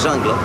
jungle.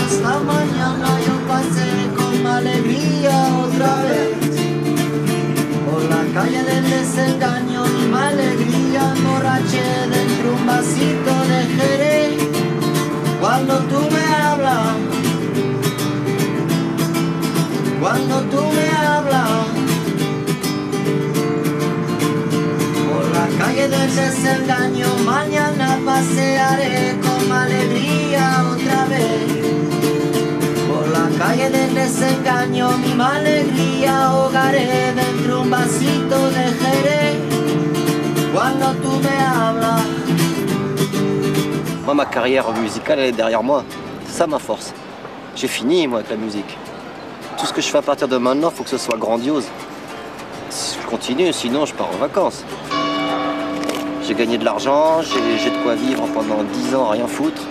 Esta mañana yo pasé con alegría otra vez por la calle del desengaño, mi alegría emborraché dentro un vasito de Jerez. Cuando tú me hablas, cuando tú me hablas, por la calle del desengaño, mañana pasearé con alegría otra vez. Por la calle del desengaño, mi alegría ahogaré dentro un vasito de Jerez. Cuando tú me hablas. Moi, ma carrière musicale, elle est derrière moi. C'est ça ma force. J'ai fini, moi, avec la musique. Tout ce que je fais à partir de maintenant, il faut que ce soit grandiose. Si je continue, sinon je pars en vacances. J'ai gagné de l'argent, j'ai de quoi vivre pendant 10 ans, rien foutre.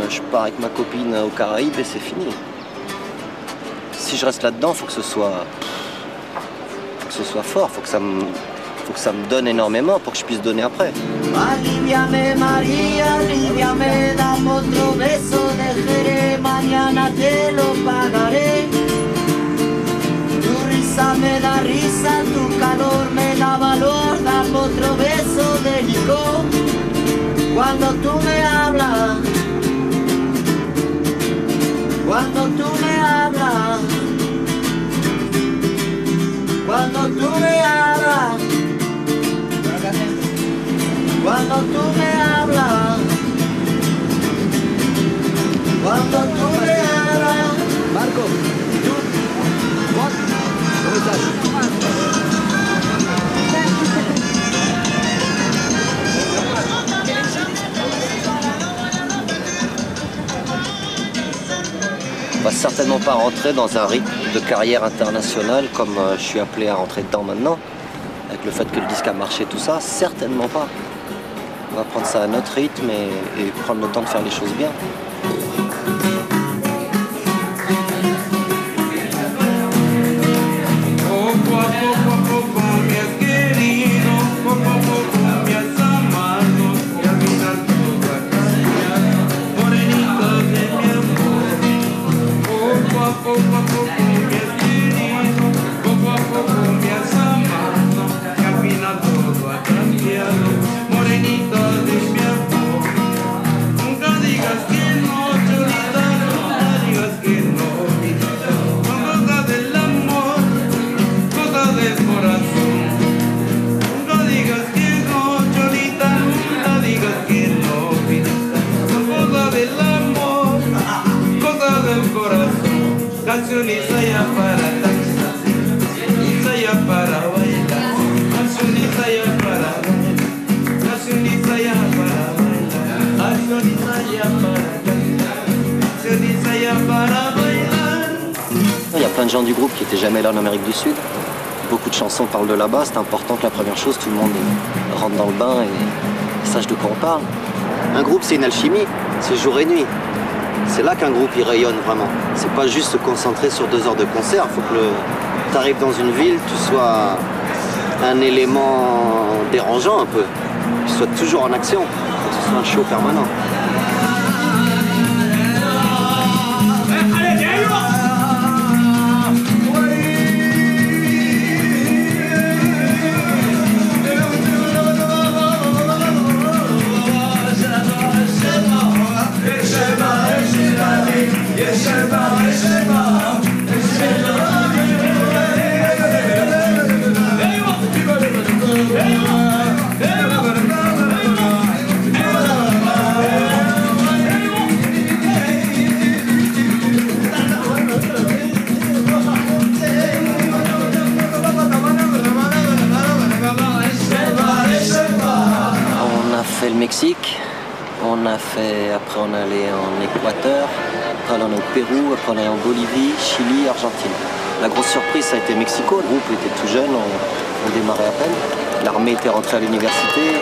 Je pars avec ma copine aux Caraïbes et c'est fini. Si je reste là-dedans, il faut que ce soit fort, faut que ça me donne énormément pour que je puisse donner après. Aliviame María, aliviame, dame otro beso de Jerez, mañana te lo pagaré. Tu risa me da risa, tu calor me da valor, dame otro beso de licor. Cuando tú me hablas, cuando tú me hablas, cuando tú me hablas, cuando tú me hablas, cuando tú me hablas. Marco, ¿tú? ¿Cómo estás? On va certainement pas rentrer dans un rythme de carrière internationale comme je suis appelé à rentrer dedans maintenant, avec le fait que le disque a marché, tout ça, certainement pas. On va prendre ça à notre rythme et prendre le temps de faire les choses bien. Il y a plein de gens du groupe qui n'étaient jamais là en Amérique du Sud. Beaucoup de chansons parlent de là-bas. C'est important que la première chose, tout le monde rentre dans le bain et sache de quoi on parle. Un groupe, c'est une alchimie. C'est jour et nuit. C'est là qu'un groupe il rayonne vraiment. C'est pas juste se concentrer sur 2 heures de concert. Il faut que tu arrives dans une ville, tu sois un élément dérangeant un peu. Tu sois toujours en action. Que ce soit un show permanent. Mexique, après on est allé en Équateur, après on est au Pérou, après on est allé en Bolivie, Chili, Argentine. La grosse surprise, ça a été Mexico. Le groupe était tout jeune, on démarrait à peine. L'armée était rentrée à l'université,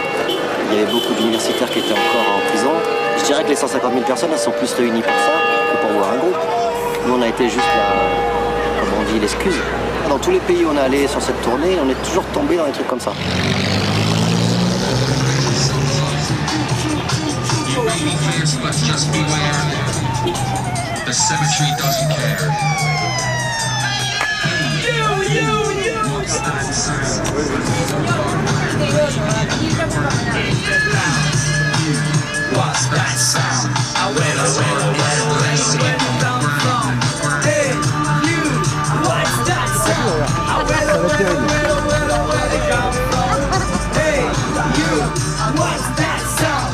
il y avait beaucoup d'universitaires qui étaient encore en prison. Je dirais que les 150 000 personnes, elles sont plus réunies pour ça que pour voir un groupe. Nous, on a été juste comme on dit, l'excuse. Dans tous les pays où on est allé sur cette tournée, on est toujours tombé dans des trucs comme ça. Just beware. The cemetery doesn't care. What's that sound? What's that sound? Where the come from? Hey, you, what's that sound? Where they come from? Hey, you, what's that sound?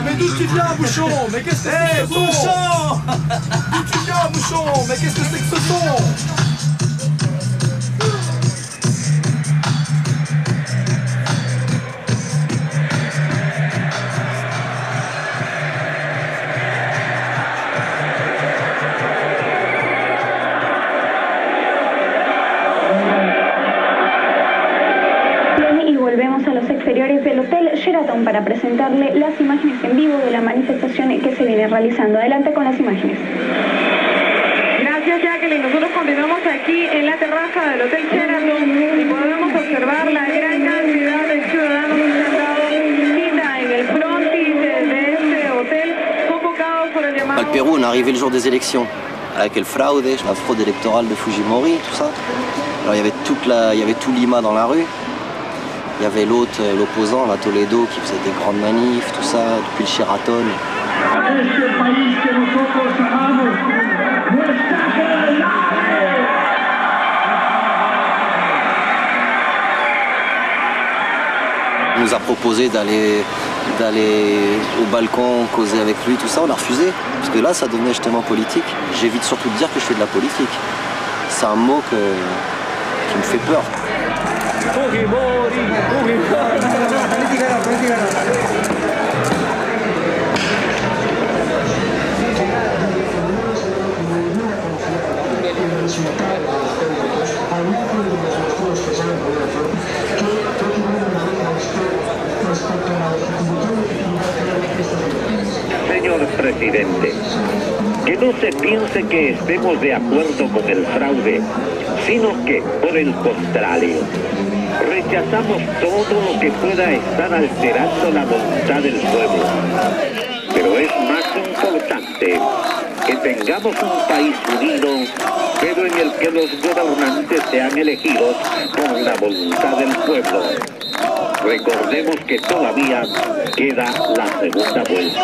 Mais d'où tu viens, Bouchon? Mais qu'est-ce que c'est que ce son? D'où tu viens, Bouchon? Mais qu'est-ce que c'est que ce son? Volvemos a los exteriores del Hotel Sheraton para presentarle las imágenes en vivo de la manifestación que se viene realizando. Adelante con las imágenes. Gracias, Jacqueline. Nosotros continuamos aquí en la terraza del Hotel Sheraton y podemos observar la gran cantidad de ciudadanos que han dado cita en el frontis de este hotel, convocados por el llamado... Al Pérou, on est arrivé le jour des élections, avec le fraude, la fraude électorale de Fujimori, tout ça. Alors il y avait tout Lima dans la rue. Il y avait l'opposant, la Toledo, qui faisait des grandes manifs, tout ça, depuis le Sheraton. On nous a proposé d'aller au balcon, causer avec lui, tout ça, on a refusé. Parce que là, ça devenait justement politique. J'évite surtout de dire que je fais de la politique. C'est un mot qui me fait peur. Señor presidente, que no se piense que estemos de acuerdo con el fraude, sino que, por el contrario, rechazamos todo lo que pueda estar alterando la voluntad del pueblo. Pero es más importante que tengamos un país unido, pero en el que los gobernantes sean elegidos con la voluntad del pueblo. Recordemos que todavía queda la segunda vuelta.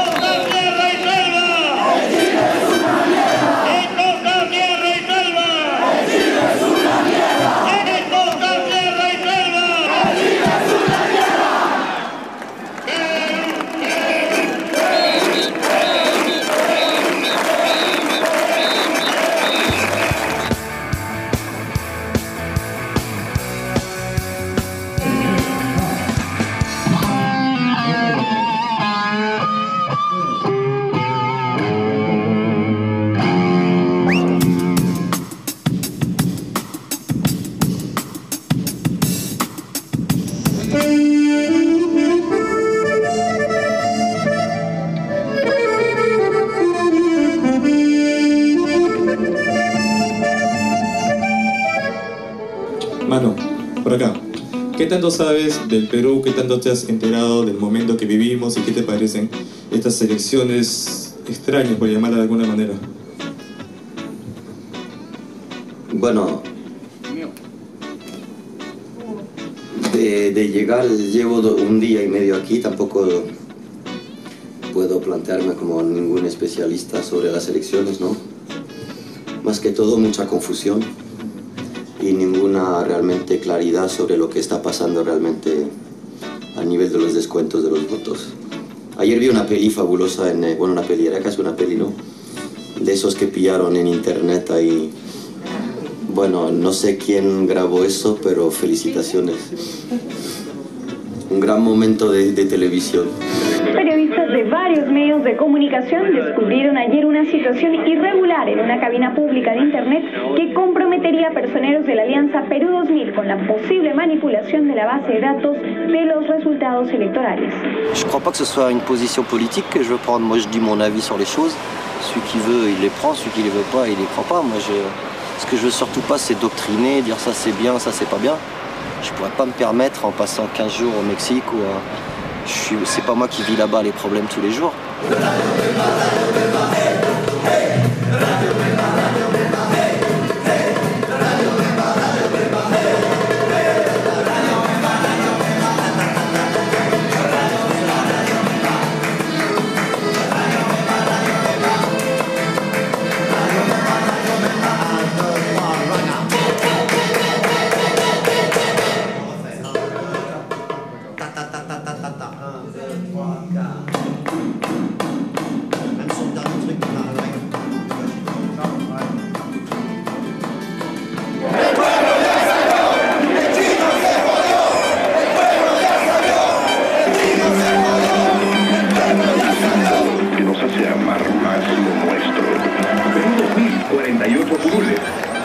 Mano, por acá. ¿Qué tanto sabes del Perú? ¿Qué tanto te has enterado del momento que vivimos? ¿Y qué te parecen estas elecciones extrañas, por llamarla de alguna manera? Bueno, de llegar, llevo un día y medio aquí, tampoco puedo plantearme como ningún especialista sobre las elecciones, ¿no? Más que todo mucha confusión y ninguna realmente claridad sobre lo que está pasando realmente a nivel de los descuentos de los votos. Ayer vi una peli fabulosa, bueno, una peli, era casi una peli, ¿no? De esos que pillaron en internet ahí. Bueno, no sé quién grabó eso, pero felicitaciones. Un gran momento de televisión. Periodistas de varios medios de comunicación descubrieron ayer una situación irregular en una cabina pública de Internet que comprometería a personeros de la Alianza Perú 2000 con la posible manipulación de la base de datos de los resultados electorales. Je crois pas que ce soit une position politique que je veux prendre. Moi, je dis mon avis sur les choses. Celui qui veut, il les prend. Celui qui les veut pas, il les prend pas. Moi, ce que je veux surtout pas, c'est doctriner, dire ça c'est bien, ça c'est pas bien. Je pourrais pas me permettre en passant 15 jours au Mexique ou c'est pas moi qui vis là-bas les problèmes tous les jours.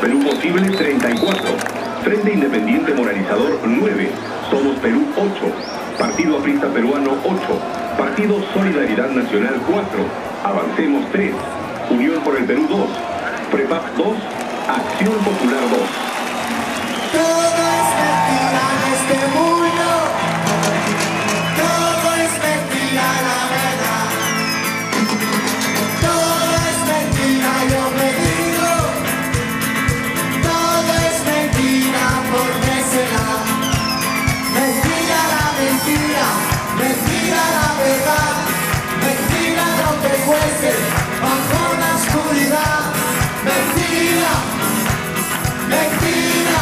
Perú Posible 34, Frente Independiente Moralizador 9, Somos Perú 8, Partido Aprista Peruano 8, Partido Solidaridad Nacional 4, Avancemos 3, Unión por el Perú 2, PREPAP 2, Acción Popular 2. Todo es mentira en este mundo, todo es mentira la verdad, todo es mentira, yo me digo, todo es mentira, ¿por qué será? Mentira la mentira, mentira la verdad, mentira lo que fuese, bajo la oscuridad, mentira, mentira.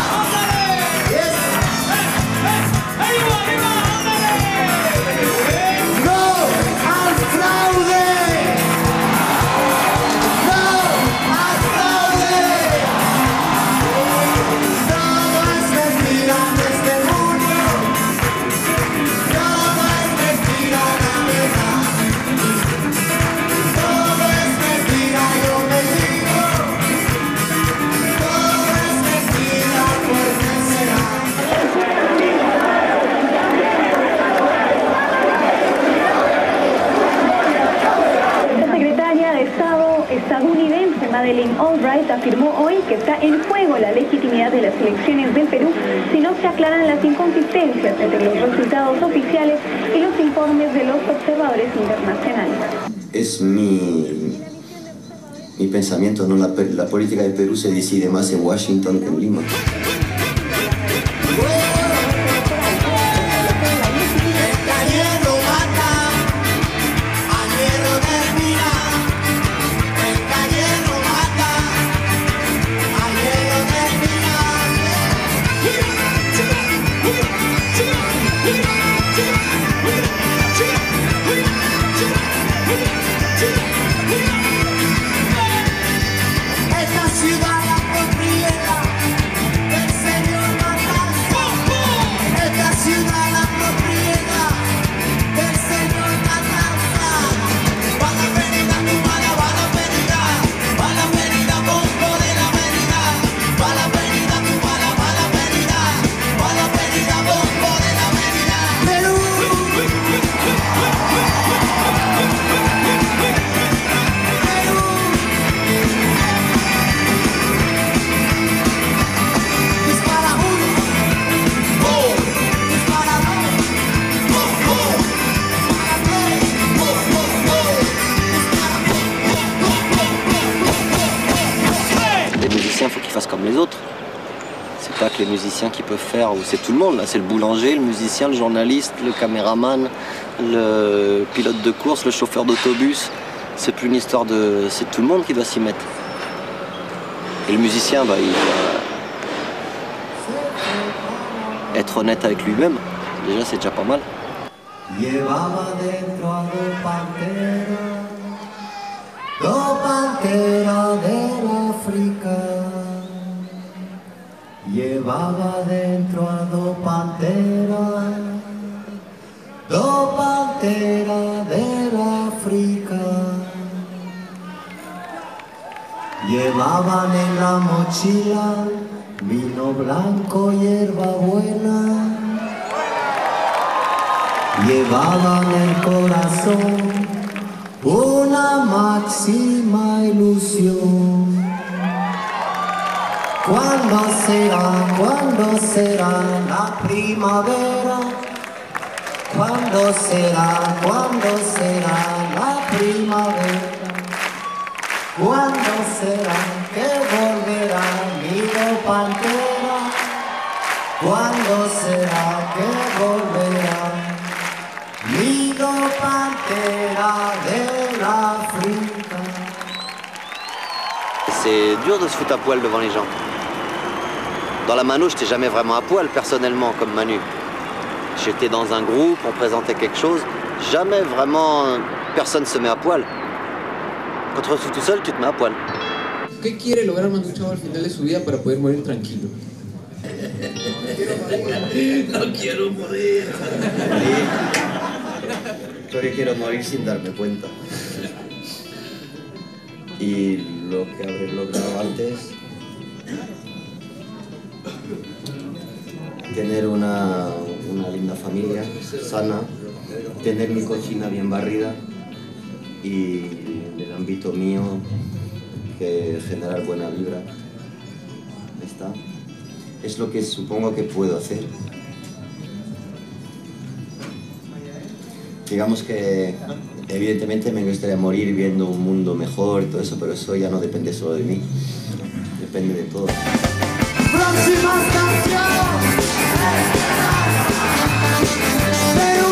Estadounidense Madeleine Albright afirmó hoy que está en juego la legitimidad de las elecciones del Perú si no se aclaran las inconsistencias entre los resultados oficiales y los informes de los observadores internacionales. Es mi pensamiento, ¿no? La política del Perú se decide más en Washington que en Lima. Esta ciudad la propiedad del que les musiciens qui peuvent faire, ou c'est tout le monde, là, c'est le boulanger, le musicien, le journaliste, le caméraman, le pilote de course, le chauffeur d'autobus. C'est plus une histoire de... c'est tout le monde qui doit s'y mettre. Et le musicien, bah, il doit être honnête avec lui-même. Déjà, c'est déjà pas mal. Llevaba dentro a dos panteras del África. Llevaba dentro a dos panteras del África. Llevaban en la mochila vino blanco, hierbabuena. Llevaba en el corazón una máxima ilusión. ¿Cuándo será la primavera? ¿Cuándo será la primavera? ¿Cuándo será que volverá mi pantera? ¿Cuándo será que volverá? Nido pantera de l'Afrique. C'est dur de se foutre à poil devant les gens. Dans la Mano, j'étais jamais vraiment à poil personnellement comme Manu. J'étais dans un groupe, on présentait quelque chose. Jamais vraiment personne se met à poil. Quand tu te retrouves tout seul, tu te mets à poil. ¿Qué quiere lograr Manu Chao al final de su vida para poder morir tranquilo? No quiero morir. Creo que quiero morir sin darme cuenta. Y lo que habré logrado antes, tener una linda familia, sana, tener mi cocina bien barrida y en el ámbito mío que generar buena vibra. Ahí está. Es lo que supongo que puedo hacer. Digamos que evidentemente me gustaría morir viendo un mundo mejor y todo eso, pero eso ya no depende solo de mí, depende de todo. Próxima estación, Perú.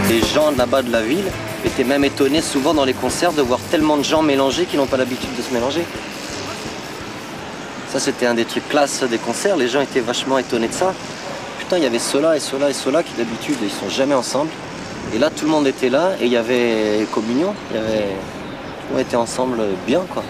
Les gens là-bas de la ville étaient même étonnés souvent dans les concerts de voir tellement de gens mélangés qui n'ont pas l'habitude de se mélanger. Ça c'était un des trucs classes des concerts, les gens étaient vachement étonnés de ça. Putain, il y avait ceux-là et ceux-là et ceux-là qui d'habitude ils sont jamais ensemble. Et là tout le monde était là et il y avait communion, tout le monde était ensemble bien quoi.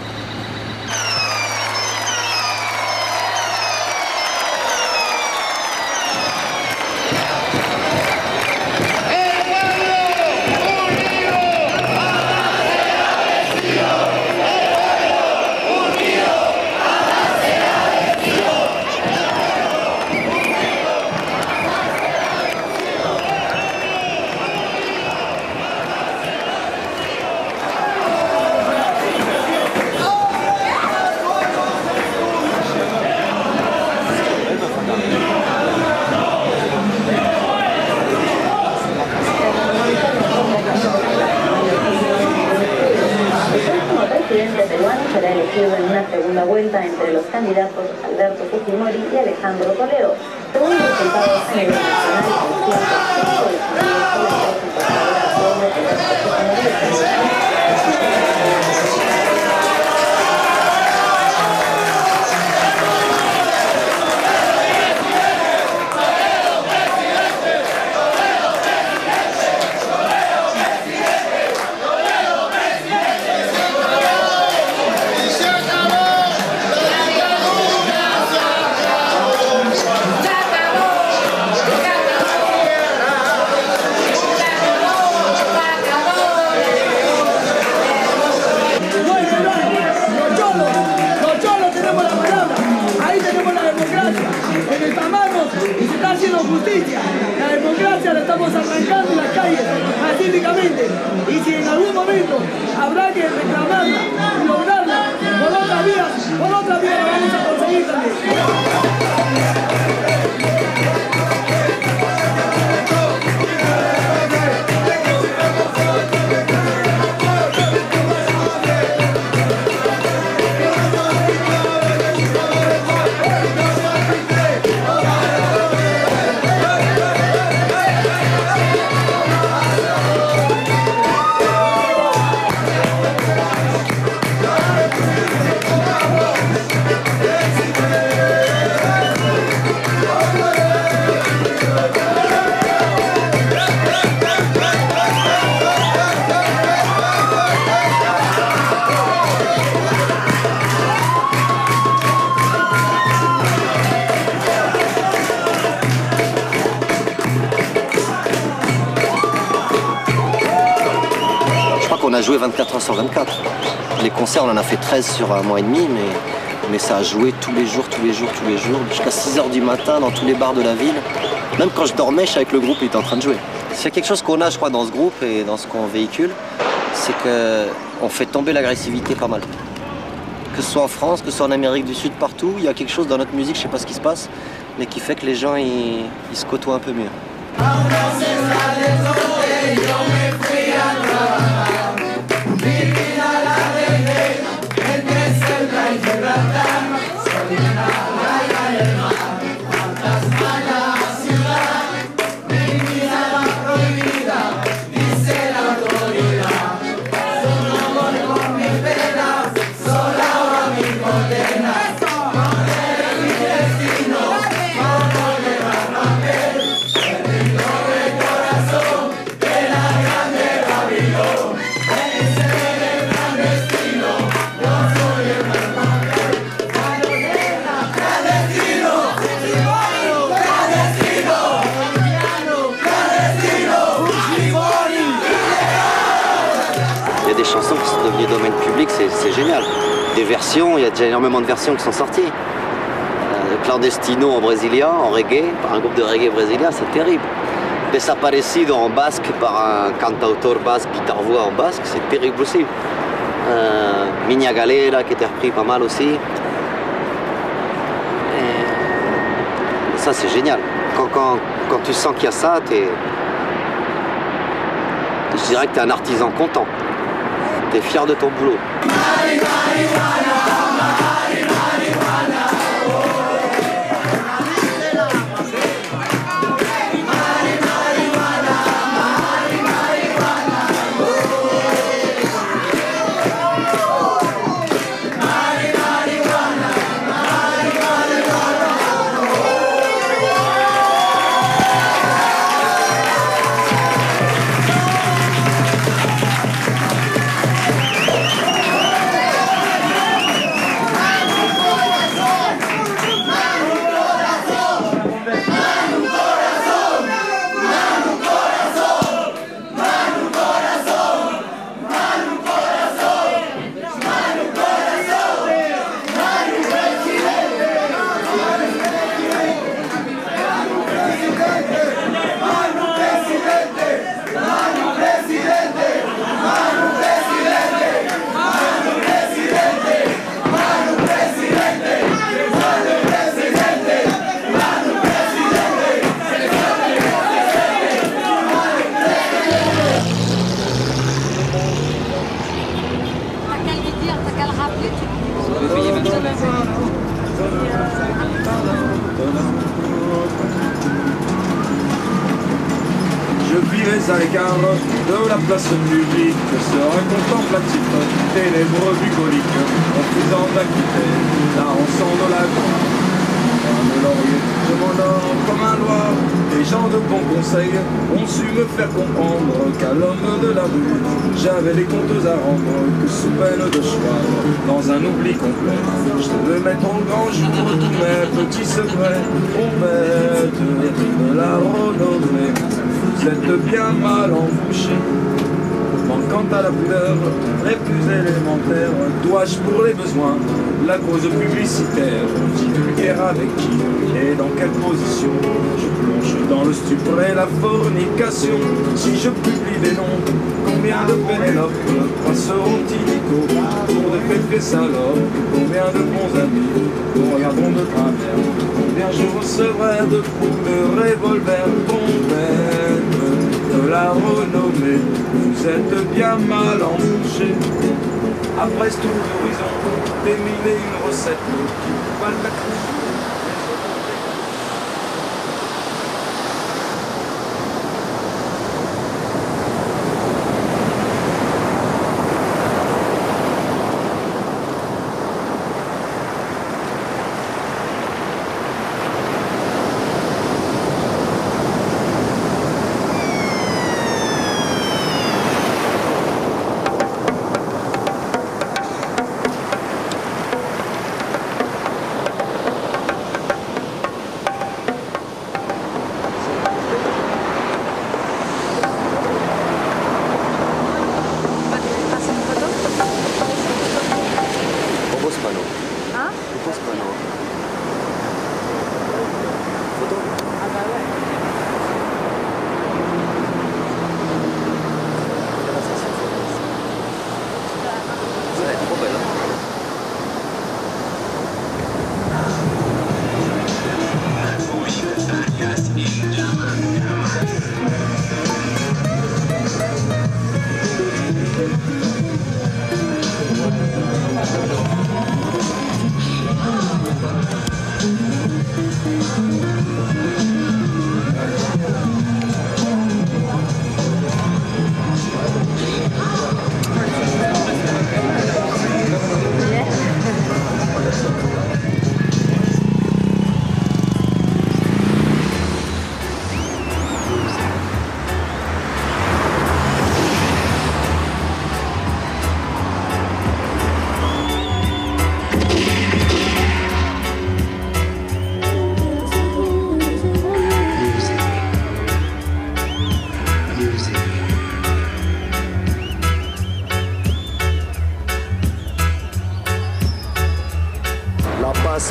Será elegido en una segunda vuelta entre los candidatos Alberto Fujimori y Alejandro Toledo. Según los resultados a nivel nacional, el 100% de los experimentando en las calles pacíficamente. Y si en algún momento habrá que reclamarla y lograrla por otras vías lo vamos a conseguir también. On a joué 24 heures sur 24. Les concerts, on en a fait 13 sur un mois et demi, mais ça a joué tous les jours, jusqu'à 6 heures du matin dans tous les bars de la ville. Même quand je dormais, je savais que le groupe était en train de jouer. S'il y a quelque chose qu'on a, je crois, dans ce groupe et dans ce qu'on véhicule, c'est qu'on fait tomber l'agressivité pas mal. Que ce soit en France, que ce soit en Amérique du Sud, partout, il y a quelque chose dans notre musique, je sais pas ce qui se passe, mais qui fait que les gens, ils se côtoient un peu mieux. Des chansons qui sont devenues domaine public, c'est génial. Des versions, il y a déjà énormément de versions qui sont sorties. Clandestino en brésilien, en reggae, par un groupe de reggae brésilien, c'est terrible. Desaparecido en basque par un cantautor basque, guitare-voix en basque, c'est terrible aussi. Minha Galera qui était repris pas mal aussi. Et ça c'est génial. Quand tu sens qu'il y a ça, je dirais que tu es un artisan content. T'es fier de ton boulot. Je vivais à l'écart de la place publique, serein contemplatif, ténébreux bucolique, refusant d'acquitter la rançon de la vie. De laurier, je m'endors comme un loir. Des gens de bons conseils ont su me faire comprendre qu'à l'homme de la rue, j'avais des comptes à rendre, que sous peine de choix, dans un oubli complet, je devais mettre en grand jour tous mes petits secrets, aux bêtes de la renommée. Vous êtes bien mal embouchés, manque quant à la pudeur les plus élémentaires. Dois-je pour les besoins la cause publicitaire? Divulguer avec qui et dans quelle position? Je plonge dans le stupre et la fornication. Si je publie des noms, combien de Pénélope passeront illico pour de pétrés salopes? Combien de bons amis nous regarderont de travers? Combien je recevrai de coups de revolver? Combien de la renommée? Vous êtes bien mal embouché. Après ce tour d'horizon, des mille et une recettes qui valent la couche.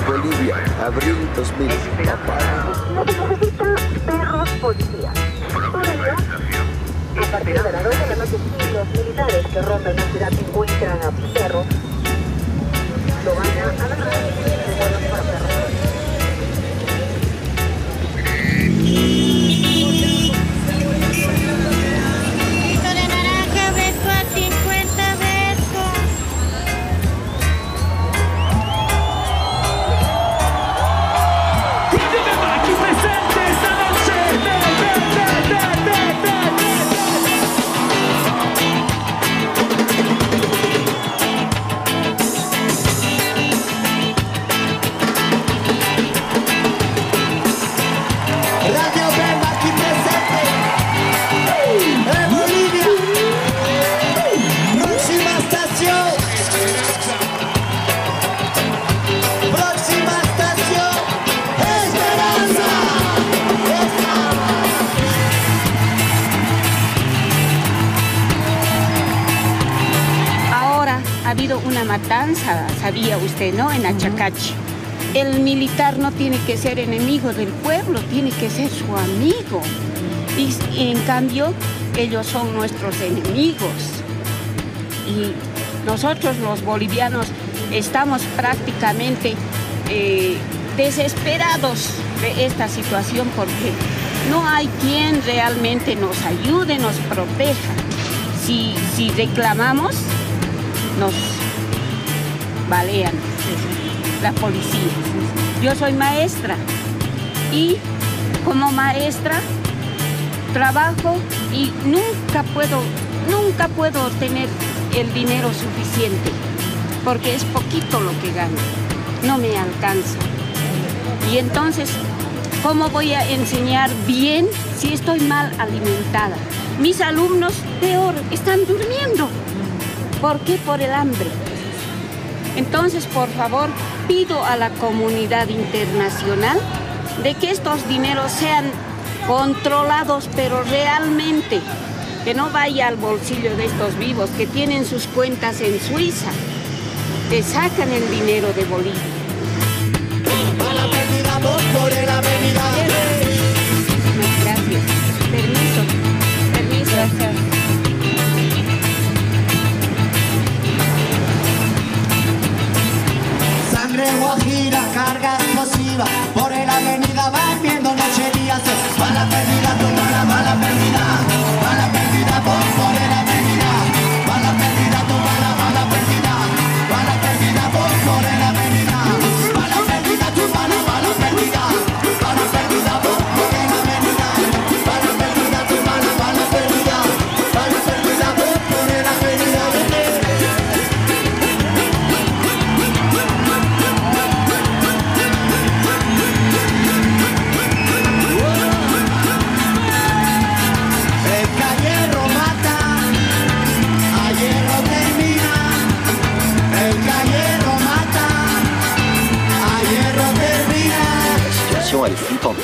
Bolivia, abril 2000. Necesita perros policías. Por ello, a partir de las 2 de la noche, los militares que rondan la ciudad encuentran a perros, lo van a dar de vuelos para perros. Ha habido una matanza, sabía usted, ¿no? En Achacachi. El militar no tiene que ser enemigo del pueblo, tiene que ser su amigo. Y en cambio, ellos son nuestros enemigos. Y nosotros los bolivianos estamos prácticamente desesperados de esta situación porque no hay quien realmente nos ayude, nos proteja. Si reclamamos, nos balean la policía. Yo soy maestra y como maestra trabajo y nunca puedo tener el dinero suficiente porque es poquito lo que gano, no me alcanza. Y entonces, ¿cómo voy a enseñar bien si estoy mal alimentada? Mis alumnos, peor, están durmiendo. ¿Por qué? Por el hambre. Entonces, por favor, pido a la comunidad internacional de que estos dineros sean controlados, pero realmente, que no vaya al bolsillo de estos vivos que tienen sus cuentas en Suiza, que sacan el dinero de Bolivia. Gracias. Permiso. Gracias. Sangre guajira, carga explosiva, por la avenida van viendo noche y día. Bala perdida, toma la bala perdida, bala perdida por la avenida, bala perdida, toma la bala perdida, bala perdida por la avenida, bala perdida, toma la bala perdida, bala perdida por la avenida, bala perdida, toma la bala perdida, bala perdida por la avenida. Elle est flippante.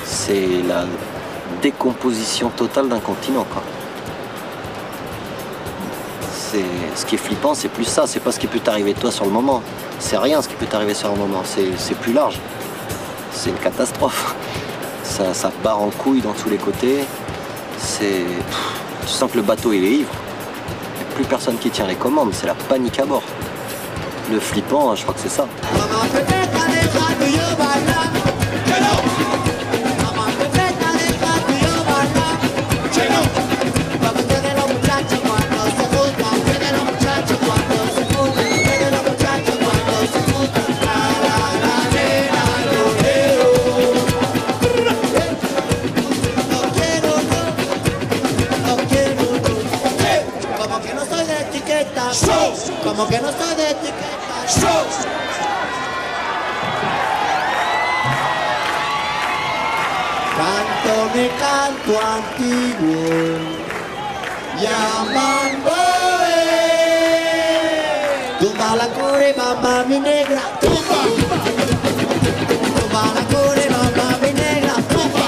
C'est la décomposition totale d'un continent, quoi. Ce qui est flippant, c'est plus ça, c'est pas ce qui peut t'arriver toi sur le moment. C'est rien ce qui peut t'arriver sur le moment, c'est plus large. C'est une catastrophe. Ça part en couille dans tous les côtés. Tu sens que le bateau il est ivre. Il n'y a plus personne qui tient les commandes, c'est la panique à bord. Le flippant, je crois que c'est ça. Como que no estoy de etiqueta. Canto mi canto antiguo, llamando tumba la core, mamá mi negra, tumba. Tumba la core, mamá mi negra, tumba.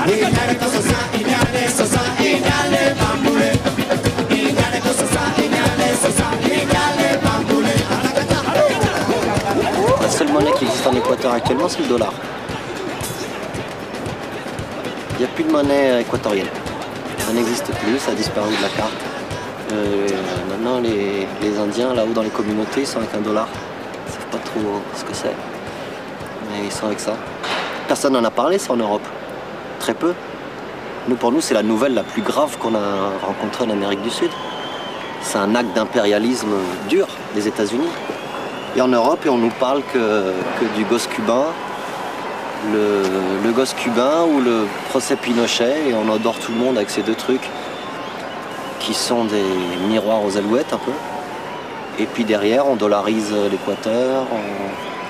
Iñale cososa, iñale sosa, iñale bambule. Iñale cososa, iñale sosa, iñale bambule. La seule monnaie qui existe en Équateur actuellement, c'est le dollar. Il n'y a plus de monnaie équatorienne. Ça n'existe plus, ça a disparu de la carte. Maintenant, les Indiens, là-haut dans les communautés, ils sont avec un dollar. Ils ne savent pas trop ce que c'est. Mais ils sont avec ça. Personne n'en a parlé, ça, en Europe. Très peu. Pour nous, c'est la nouvelle la plus grave qu'on a rencontrée en Amérique du Sud. C'est un acte d'impérialisme dur des États-Unis. Et en Europe, on nous parle que du gosse cubain, le gosse cubain ou le procès Pinochet, et on adore tout le monde avec ces deux trucs qui sont des miroirs aux alouettes un peu. Et puis derrière, on dollarise l'Équateur,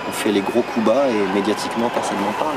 on fait les gros coups bas et médiatiquement, personne n'en parle.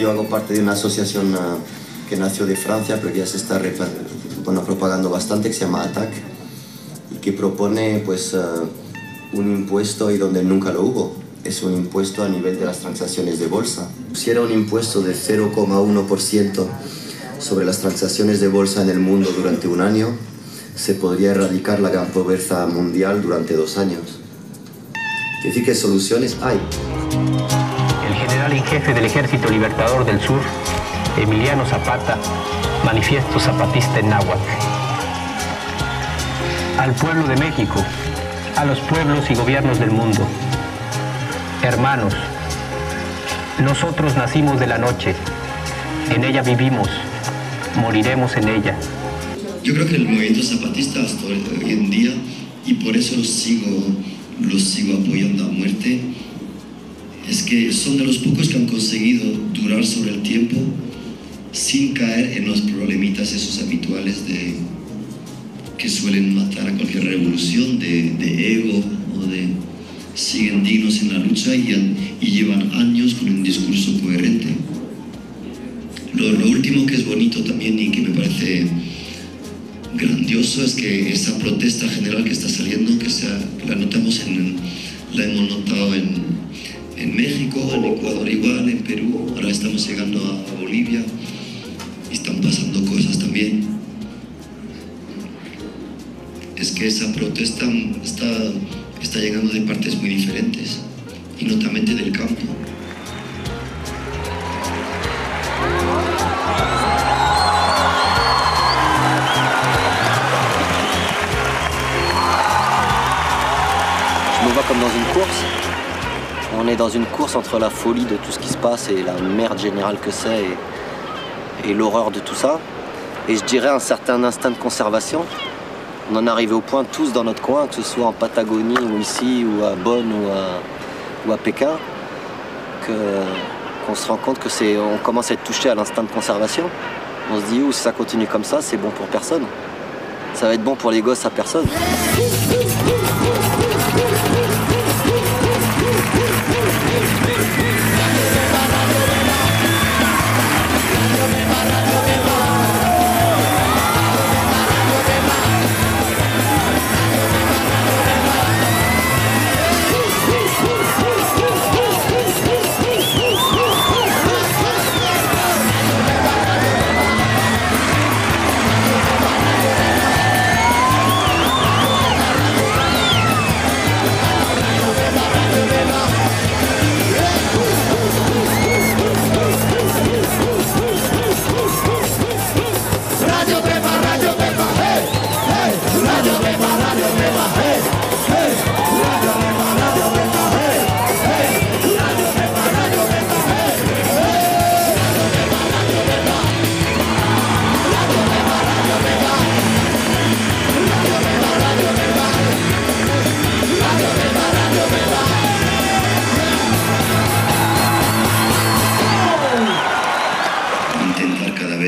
Yo hago parte de una asociación que nació de Francia, pero que ya se está propagando bastante, que se llama ATTAC, y que propone pues, un impuesto ahí donde nunca lo hubo. Es un impuesto a nivel de las transacciones de bolsa. Si era un impuesto de 0,1% sobre las transacciones de bolsa en el mundo durante un año, se podría erradicar la gran pobreza mundial durante 2 años. Es decir, que soluciones hay. El general en jefe del Ejército Libertador del Sur, Emiliano Zapata, manifiesto zapatista en náhuatl. al pueblo de México, a los pueblos y gobiernos del mundo. Hermanos, nosotros nacimos de la noche, en ella vivimos, moriremos en ella. Yo creo que el movimiento zapatista hasta hoy en día, y por eso los sigo apoyando a muerte, es que son de los pocos que han conseguido durar sobre el tiempo sin caer en los problemitas esos habituales que suelen matar a cualquier revolución, de ego o de siguen dignos en la lucha y llevan años con un discurso coherente. Lo último que es bonito también y que me parece grandioso es que esa protesta general que está saliendo, que la notamos la hemos notado en México, en Ecuador igual, en Perú, ahora estamos llegando a Bolivia y están pasando cosas también. Es que esa protesta está llegando de partes muy diferentes y no solamente del campo. Je me vois comme dans une course. On est dans une course entre la folie de tout ce qui se passe et la merde générale que c'est et l'horreur de tout ça. Et je dirais un certain instinct de conservation. On en est arrivé au point tous dans notre coin, que ce soit en Patagonie ou ici ou à Bonn ou à Pékin, qu'on se rend compte que on commence à être touché à l'instinct de conservation. On se dit, si ça continue comme ça, c'est bon pour personne. Ça va être bon pour les gosses à personne.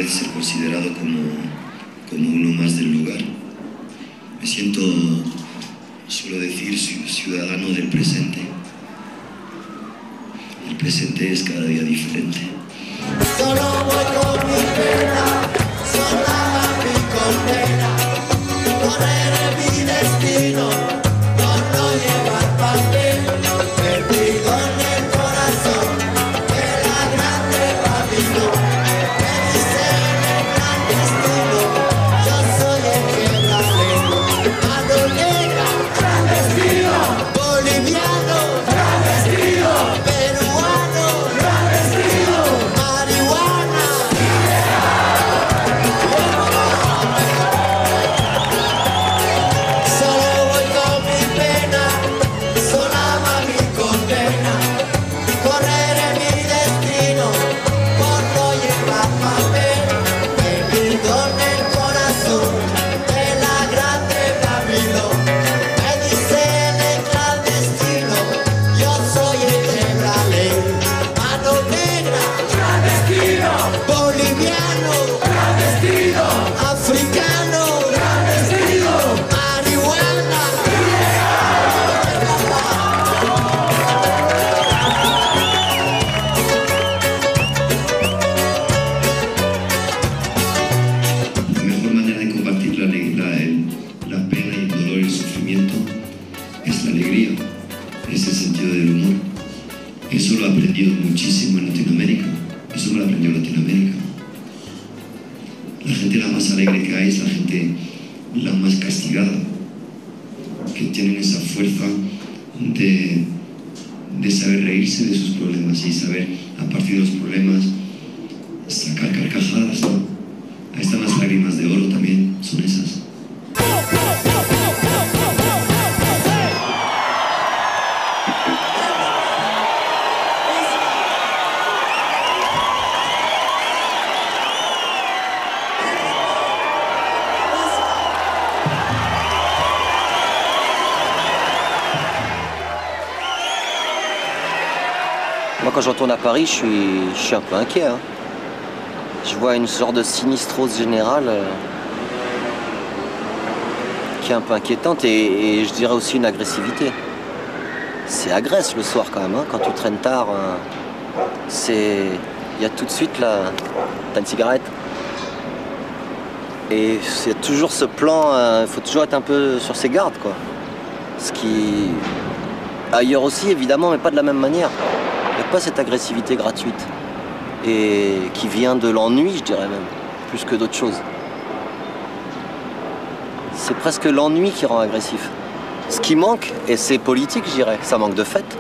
Ser considerado como uno más del lugar. Me siento, suelo decir, ciudadano del presente. El presente es cada día diferente. Solo voy con mi pena, sola mi condena, correré mi destino, por no llevar papel, perdido en el corazón de la grande Babilón. Eso lo he aprendido muchísimo en Latinoamérica. Eso me lo aprendió en Latinoamérica. La gente la más alegre que hay es la gente la más castigada, que tienen esa fuerza de saber reírse de sus problemas y saber, a partir de los problemas, sacar carcajadas, ¿no? Ahí están las lágrimas de oro también, son esas. quand je retourne à Paris, je suis un peu inquiet. Hein. Je vois une sorte de sinistrose générale qui est un peu inquiétante et je dirais aussi une agressivité. C'est agresse le soir quand même, hein. Quand tu traînes tard, il y a tout de suite là, t'as une cigarette. Et c'est toujours ce plan, il faut toujours être un peu sur ses gardes, quoi. Ce qui... Ailleurs aussi, évidemment, mais pas de la même manière. Il n'y a pas cette agressivité gratuite. Et qui vient de l'ennui, je dirais même, plus que d'autres choses. C'est presque l'ennui qui rend agressif. Ce qui manque, et c'est politique, je dirais, ça manque de fêtes.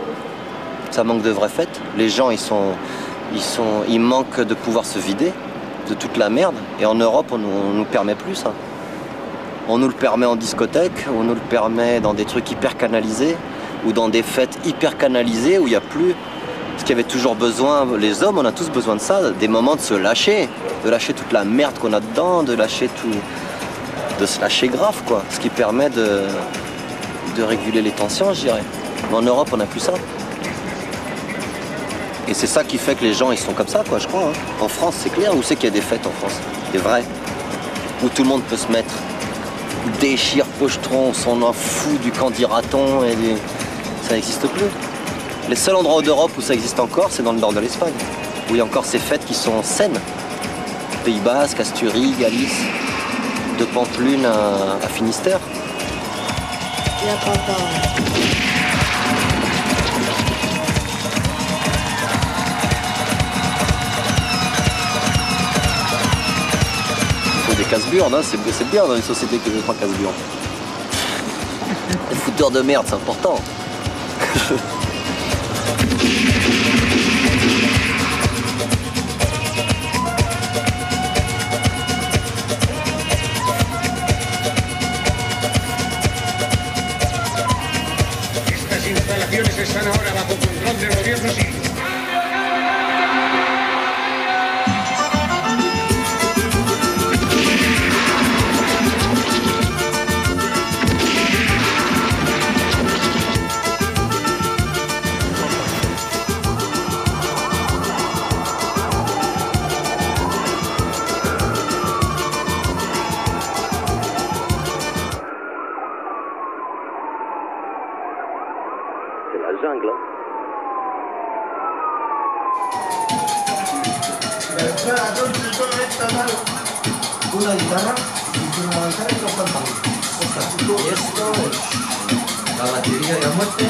Ça manque de vraies fêtes. Les gens, ils manquent de pouvoir se vider de toute la merde. Et en Europe, on nous permet plus ça. On nous le permet en discothèque, on nous le permet dans des trucs hyper canalisés, ou dans des fêtes hyper canalisées où il n'y a plus ce qu'il y avait toujours besoin. Les hommes, on a tous besoin de ça, des moments de se lâcher toute la merde qu'on a dedans, de lâcher tout, de se lâcher grave, quoi. Ce qui permet de réguler les tensions, je dirais. Mais en Europe, on n'a plus ça. Et c'est ça qui fait que les gens, ils sont comme ça, quoi, je crois. Hein. En France, c'est clair. Où c'est qu'il y a des fêtes en France? Des vraies. Où tout le monde peut se mettre déchire, pochetron, on s'en en fout du candidaton et ça n'existe plus. Les seuls endroits d'Europe où ça existe encore, c'est dans le nord de l'Espagne, où il y a encore ces fêtes qui sont saines. Pays Basque, Asturie, Galice, de Pampelune à Finistère. Il faut des casse-burnes, hein, c'est bien dans une société que je crois casse-burnes. Les fouteurs de merde, c'est important. Estas instalaciones están ahora bajo control del gobierno sirio. C'est la jungle. Una guitarra y una bancada y dos pantalones. Y esto es la batería de la muerte.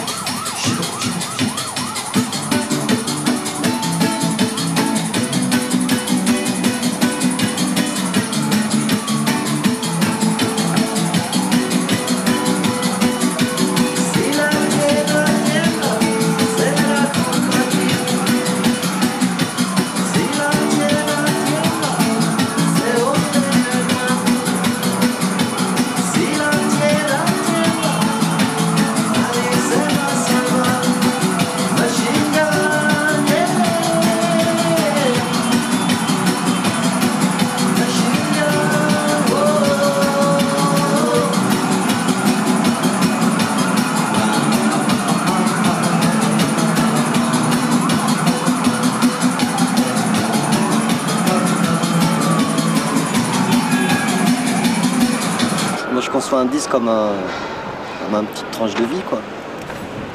Moi je conçois un disque comme une petite tranche de vie, quoi.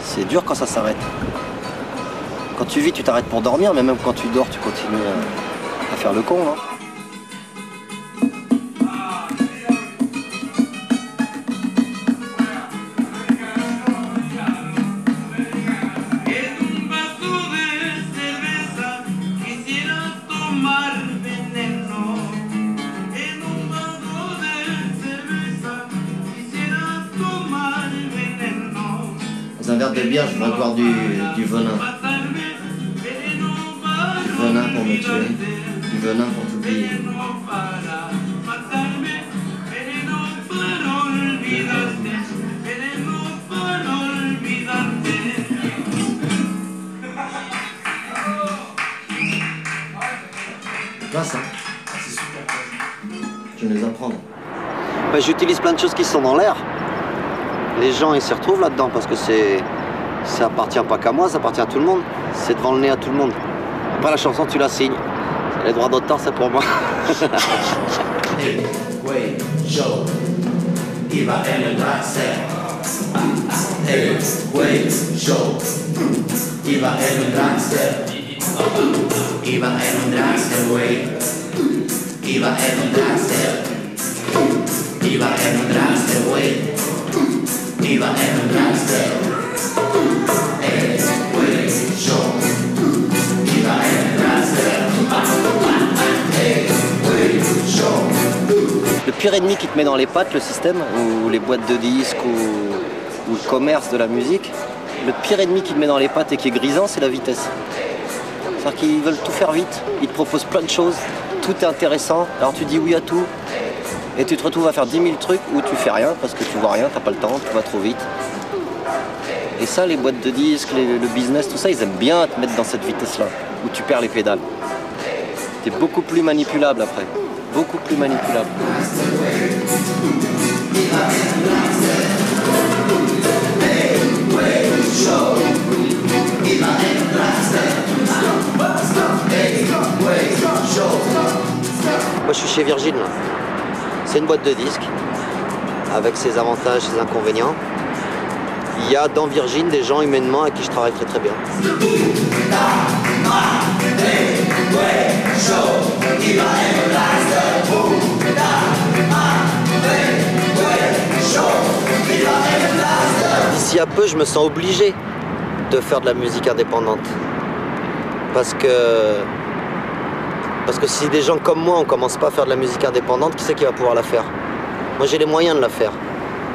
C'est dur quand ça s'arrête. Quand tu vis, tu t'arrêtes pour dormir, mais même quand tu dors, tu continues à faire le con, hein. Dans un verre de bière, je voudrais boire du venin. Du venin pour me tuer. Du venin pour t'oublier. Grâce, hein. C'est super. Je vais les apprendre. J'utilise plein de choses qui sont dans l'air. Les gens ils s'y retrouvent là-dedans parce que c'est Ça appartient pas qu'à moi, ça appartient à tout le monde. C'est devant le nez à tout le monde. Après la chanson, tu la signes. Les droits d'auteur, c'est pour moi. Hey, way, show. Iba en el dragster. Hey, way, show. Iba en el dragster. Iba en un dragster, way. Iba en un dragster. Iba en un dragster, way. Iba en un dragster. Hey, way, show. Iba en un dragster. Hey, way, show. Le pire ennemi qui te met dans les pattes, le système, ou les boîtes de disques, ou le commerce de la musique, le pire ennemi qui te met dans les pattes et qui est grisant, c'est la vitesse. C'est-à-dire qu'ils veulent tout faire vite, ils te proposent plein de choses, tout est intéressant, alors tu dis oui à tout, et tu te retrouves à faire 10 000 trucs où tu fais rien, parce que tu vois rien, t'as pas le temps, tu vas trop vite. Et ça, les boîtes de disques, le business, tout ça, ils aiment bien te mettre dans cette vitesse-là, où tu perds les pédales. T'es beaucoup plus manipulable après. Beaucoup plus manipulable. Moi je suis chez Virgin là. C'est une boîte de disques avec ses avantages, ses inconvénients. Il y a dans Virgin des gens humainement avec qui je travaille très très bien. D'ici à peu, je me sens obligé de faire de la musique indépendante. Parce que si des gens comme moi, on commence pas à faire de la musique indépendante, qui c'est qui va pouvoir la faire? Moi, j'ai les moyens de la faire.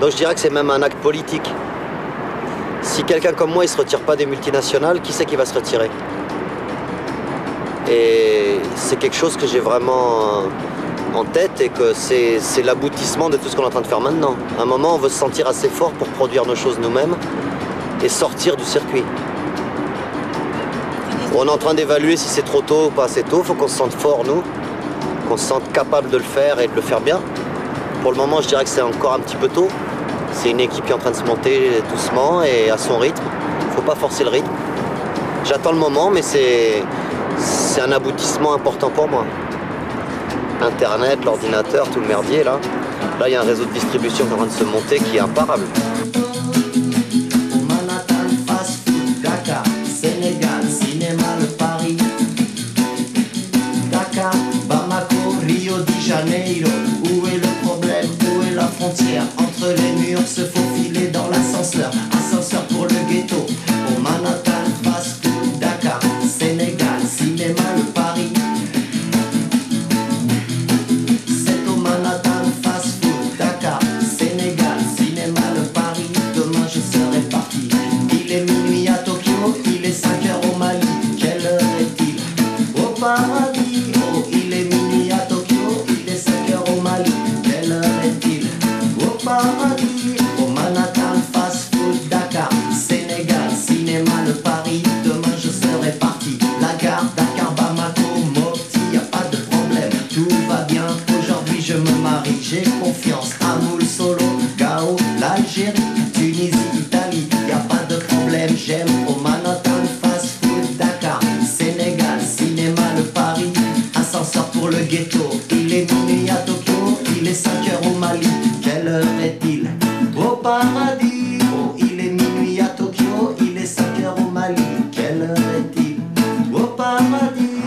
Donc je dirais que c'est même un acte politique. Si quelqu'un comme moi, il se retire pas des multinationales, qui c'est qui va se retirer? Et c'est quelque chose que j'ai vraiment en tête et que c'est l'aboutissement de tout ce qu'on est en train de faire maintenant. À un moment, on veut se sentir assez fort pour produire nos choses nous-mêmes et sortir du circuit. On est en train d'évaluer si c'est trop tôt ou pas assez tôt. Il faut qu'on se sente fort, nous, qu'on se sente capable de le faire et de le faire bien. Pour le moment, je dirais que c'est encore un petit peu tôt. C'est une équipe qui est en train de se monter doucement et à son rythme. Il ne faut pas forcer le rythme. J'attends le moment, mais c'est un aboutissement important pour moi. Internet, l'ordinateur, tout le merdier, là. Là, il y a un réseau de distribution qui est en train de se monter qui est imparable. Manhattan, fast food, Dakar, Sénégal, cinéma, le Paris. Dakar, Bamako, Rio de Janeiro. Où est le problème? Où est la frontière? Entre les murs, se faufiler dans l'ascenseur. Ascenseur pour le ghetto. Au Manhattan, fast food, Dakar, Sénégal, cinéma, le Paris. C'est au Manhattan, fast food, Dakar, Sénégal, cinéma, le Paris. Demain je serai parti. Il est minuit à Tokyo, il est 5 heures au Mali. Quelle heure est-il? Au paradis. Oh, il est minuit à Tokyo, il est 5 heures au Mali. Quelle heure est-il? Au paradis. Au Manhattan, fast food, Dakar, Sénégal, cinéma, le Paris. Demain je serai parti. La gare, Dakar, Bamako, Mopti, y a pas de problème, tout va bien. Aujourd'hui je me marie, j'ai confiance. Amoul, Solo, Gao, l'Algérie, Tunisie, Italie, y a pas de problème. J'aime au Manhattan, fast food, Dakar, Sénégal, cinéma, le Paris. Ascenseur pour le ghetto. Il est minuit à Tokyo, il est 5 heures au Mali. Quelle heure est-il? Au paradis. Oh, il est minuit à Tokyo, il est 5 heures au Mali. Quelle heure est-il? Au paradis.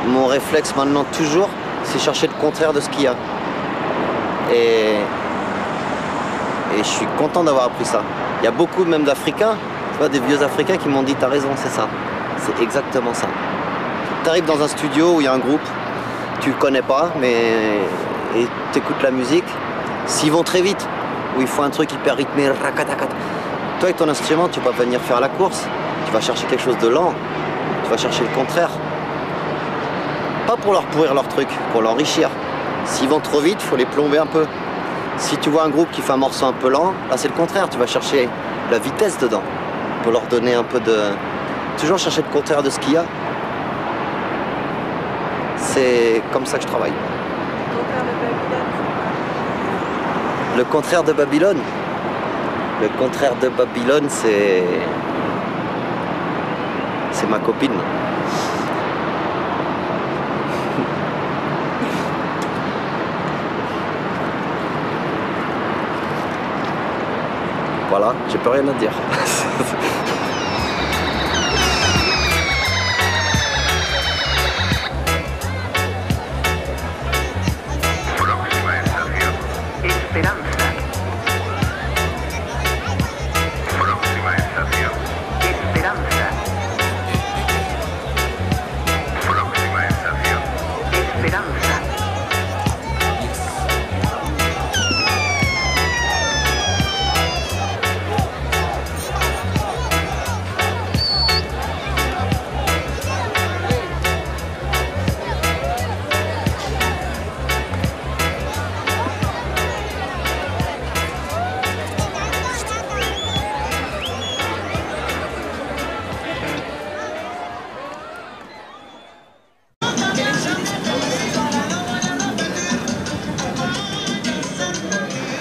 Mon réflexe maintenant, toujours, c'est chercher le contraire de ce qu'il y a. Et je suis content d'avoir appris ça. Il y a beaucoup même d'Africains, tu vois, des vieux Africains qui m'ont dit t'as raison, c'est ça. C'est exactement ça. Tu arrives dans un studio où il y a un groupe, tu le connais pas, et tu écoutes la musique, s'ils vont très vite, où il faut un truc hyper rythmé, racatacat. Toi avec ton instrument, tu vas pas venir faire la course, tu vas chercher quelque chose de lent, tu vas chercher le contraire. Pas pour leur pourrir leur truc, pour l'enrichir. S'ils vont trop vite, il faut les plomber un peu. Si tu vois un groupe qui fait un morceau un peu lent, là c'est le contraire, tu vas chercher la vitesse dedans, pour leur donner un peu de... Toujours chercher le contraire de ce qu'il y a. C'est comme ça que je travaille. Le contraire de Babylone. Le contraire de Babylone, c'est C'est ma copine. Voilà, j'ai plus rien à dire.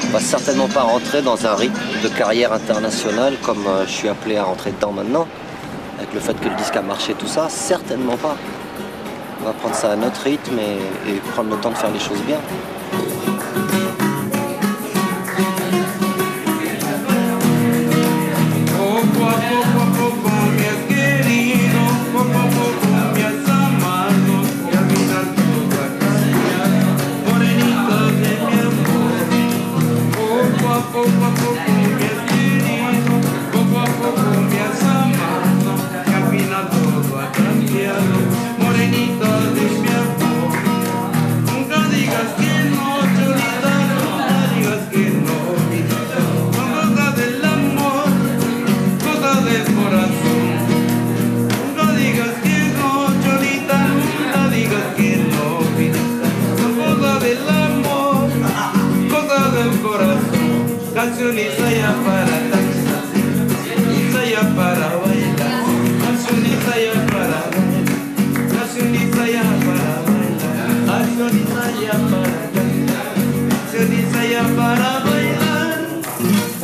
On va certainement pas rentrer dans un rythme de carrière internationale comme je suis appelé à rentrer dedans maintenant, avec le fait que le disque a marché, tout ça, certainement pas. On va prendre ça à notre rythme et prendre le temps de faire les choses bien.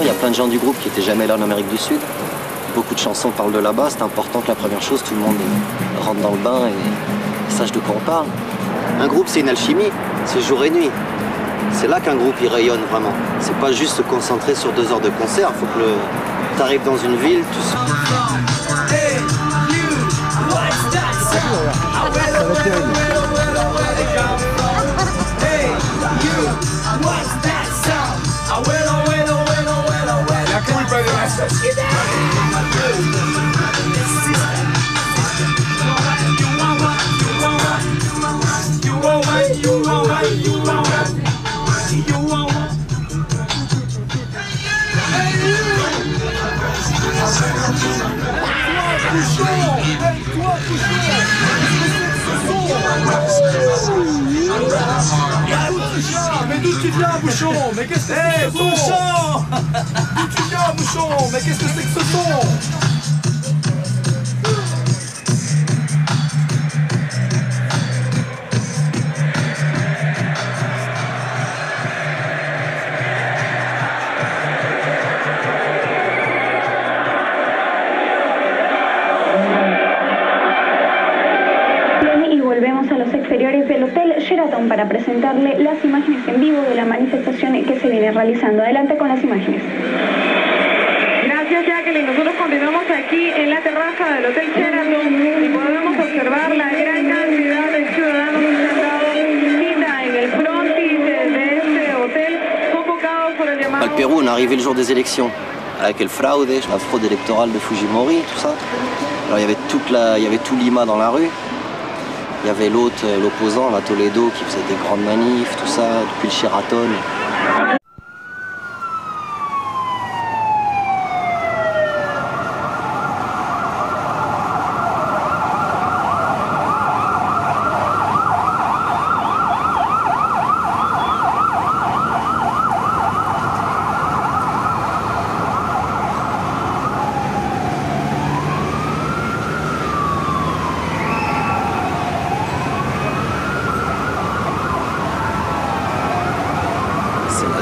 Il y a plein de gens du groupe qui n'étaient jamais là en Amérique du Sud. Beaucoup de chansons parlent de là-bas. C'est important que la première chose, tout le monde rentre dans le bain et sache de quoi on parle. Un groupe, c'est une alchimie. C'est jour et nuit. C'est là qu'un groupe, il rayonne vraiment. C'est pas juste se concentrer sur 2 heures de concert. Il faut que tu arrives dans une ville, Mais d'où tu viens, Bouchon? Mais qu'est-ce que c'est que ce son? D'où tu viens, Bouchon? Mais qu'est-ce que c'est que ce son? Volvemos a los exteriores del Hotel Sheraton para presentarle las imágenes en vivo de la manifestación que se viene realizando. Adelante con las imágenes. Gracias, Jacqueline. Nosotros continuamos aquí en la terraza del Hotel Sheraton y podemos observar la gran cantidad de ciudadanos que han dado cita en el frontis de este hotel, convocados por el llamado... Al Pérou, on est arrivé le jour des élections, avec le fraude, la fraude électorale de Fujimori, tout ça. Alors il y avait tout Lima dans la rue. Il y avait l'autre, l'opposant, la Toledo, qui faisait des grandes manifs, tout ça, depuis le Sheraton.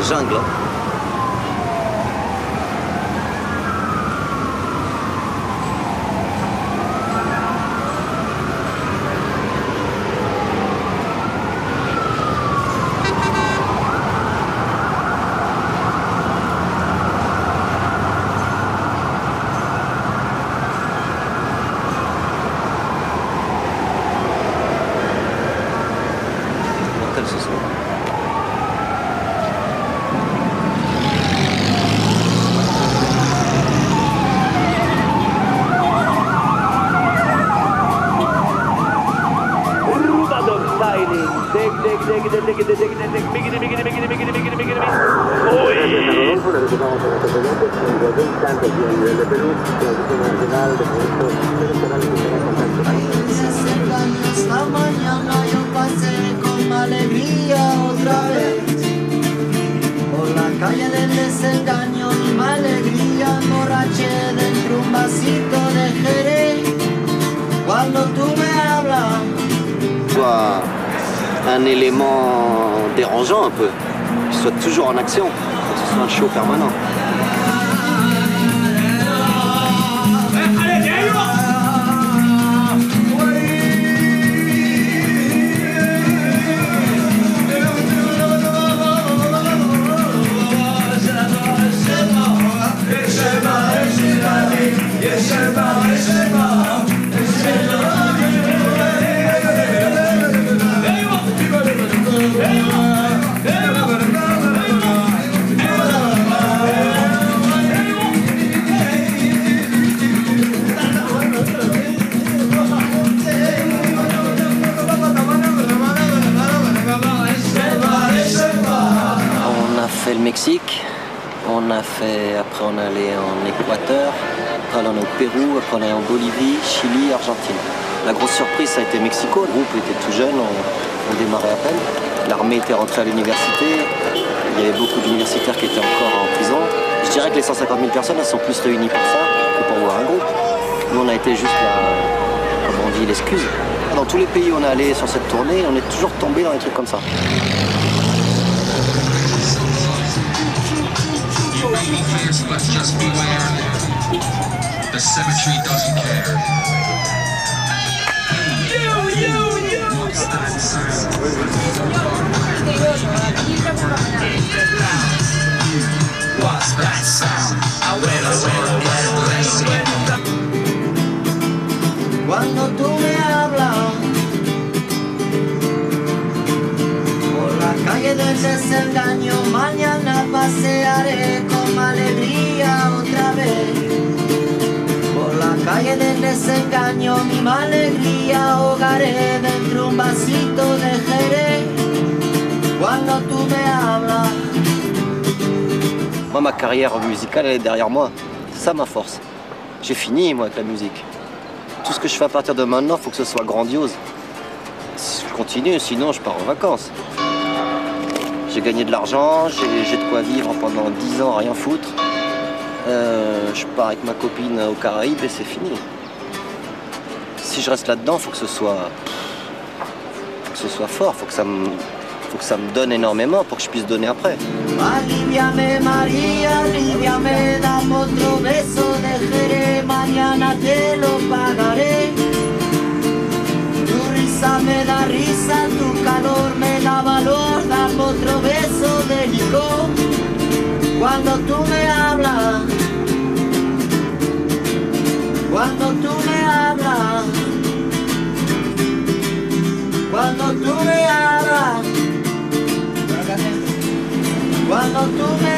Jungle. Esta mañana yo pasé con alegría otra vez por la calle del desengaño, mi alegría emborraché dentro un vasito de Jerez. Cuando tú me hablas, Soit un élément dérangeant un peu, qu'il soit toujours en action, que ce soit un show permanent. Le Mexique, après on est allé en Équateur, après on est au Pérou, après on est en Bolivie, Chili, Argentine. La grosse surprise ça a été Mexico, le groupe était tout jeune, on démarrait à peine. L'armée était rentrée à l'université, il y avait beaucoup d'universitaires qui étaient encore en prison. Je dirais que les 150 000 personnes elles sont plus réunies pour ça que pour voir un groupe. Nous on a été juste là, comme on dit, l'excuse. Dans tous les pays où on est allé sur cette tournée, on est toujours tombé dans des trucs comme ça. Let's just beware. The cemetery doesn't care. What's that sound? What's that sound? cuando tú me hablas por la calle del desengaño, mañana pasearé con alegría otra vez. Por la calle del desengaño, mi alegría ahogaré dentro un vasito de Jerez. Cuando tú me hablas. Moi, ma carrière musicale, elle est derrière moi. C'est ça ma force. J'ai fini, moi, avec la musique. Tout ce que je fais à partir de maintenant, il faut que ce soit grandiose. Je continue, sinon je pars en vacances. J'ai gagné de l'argent, j'ai de quoi vivre pendant 10 ans à rien foutre. Je pars avec ma copine aux Caraïbes et c'est fini. Si je reste là-dedans, il faut que ce soit fort, il faut que ça me donne énormément pour que je puisse donner après. Aliviame María, aliviame, dame otro beso de Jerez, mañana te lo pagaré. Tu risa me da risa, tu calor me da valor, dame otro beso de licor. Cuando tú me hablas, cuando tú me hablas, cuando tú me hablas. Cuando tú me